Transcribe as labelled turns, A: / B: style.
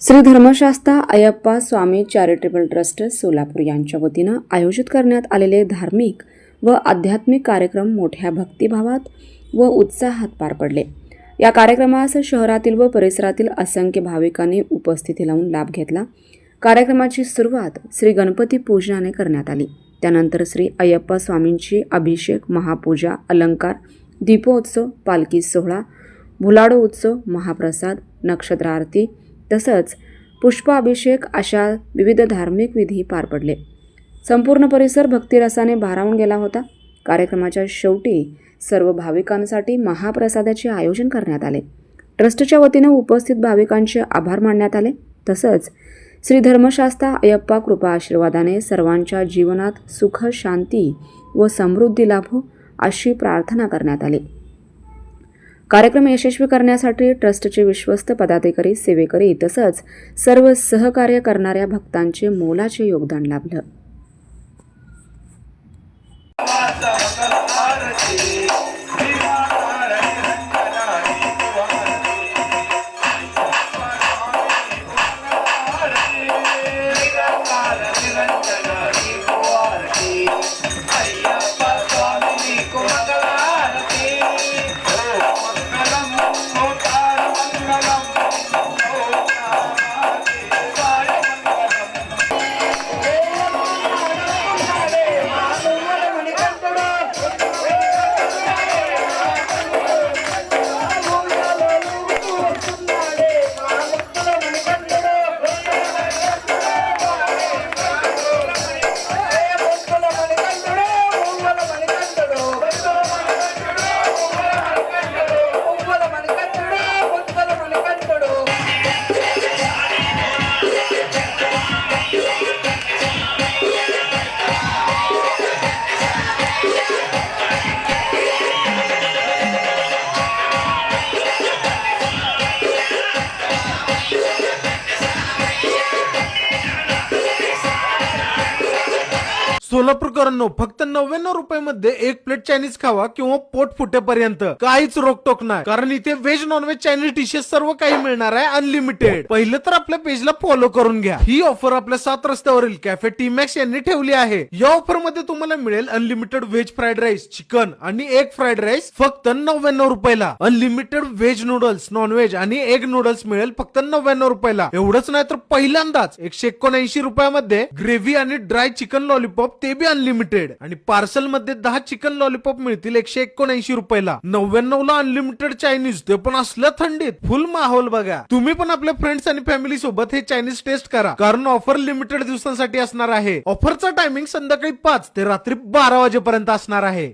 A: Shri धर्मशास्ता Ayyappa Swami charitable trust Solapur यांच्या वतीनं आयोजित करण्यात आलेले धार्मिक व आध्यात्मिक कार्यक्रम मोठ्या भक्तिभावात व उत्साहात पार पडले। या कार्यक्रमास शहरातील व परिसरातील असंख्य भाविकांनी उपस्थिती लावून लाभ घेतला। कार्यक्रमाची सुरुवात श्री गणपती पूजनाने करण्यात आली। त्यानंतर श्री अय्यप्पा स्वामींची अभिषेक, महापूजा, अलंकार, दीपोत्सव, पालखी सोहळा, भुलाडो उत्सव, महाप्रसाद, नक्षत्र आरती तसंच पुष्पाभिषेक अशा विविध धार्मिक विधी पार पडले। संपूर्ण परिसर भक्तिरसाने भारावून गेला होता। कार्यक्रमाच्या शेवटी सर्व भाविकांसाठी महाप्रसादाचे आयोजन करण्यात आले। ट्रस्टच्या वतीने उपस्थित भाविकांचे आभार मानण्यात आले। तसंच श्री धर्मशास्ता अय्यप्पा कृपा आशीर्वादाने सर्वांच्या जीवनात सुख, शांती व समृद्धी लाभो अशी प्रार्थना करण्यात आली। कार्यक्रम यशस्वी करण्यासाठी ट्रस्टचे विश्वस्त पदाधिकारी, सेवेकरी तसंच सर्व सहकार्य करणाऱ्या भक्तांचे मोलाचे योगदान लाभलं।
B: सोलापूरकरांनो, फक्त 99 रुपयामध्ये एक प्लेट चायनीज खावा किंवा पोट फुटेपर्यंत काहीच रोकटोक नाही, कारण इथे व्हेज नॉनव्हेज चायनीज डिशेस सर्व काही मिळणार आहे अनलिमिटेड। पहिलं तर आपल्या पेजला फॉलो करून घ्या। ही ऑफर आपल्या 7 रस्त्यावरील कॅफे टी मॅक्स यांनी ठेवली आहे। या ऑफर मध्ये तुम्हाला मिळेल unlimited veg fried rice, chicken आणि एग फ्राईड राईस फक्त 99 रुपयाला। अनलिमिटेड व्हेज नूडल्स, नॉनव्हेज आणि एग नूडल्स मिळेल फक्त 99 रुपयाला। एवढंच नाही तर पहिल्यांदाच 179 रुपयामध्ये ग्रेव्ही आणि ड्राय चिकन लॉलीपॉप ते बी अनलिमिटेड, आणि पार्सल मध्ये 10 चिकन लॉलीपॉप मिळतील 179 रुपयाला। 99 ला अनलिमिटेड चायनीज, ते पण असल्या थंडीत। फुल माहोल बघा। तुम्ही पण आपल्या फ्रेंड्स आणि फॅमिली सोबत हे चायनीज टेस्ट करा, कारण ऑफर लिमिटेड दिवसांसाठी असणार आहे। ऑफरचा टायमिंग संध्याकाळी 5 ते रात्री 12 वाजेपर्यंत असणार आहे।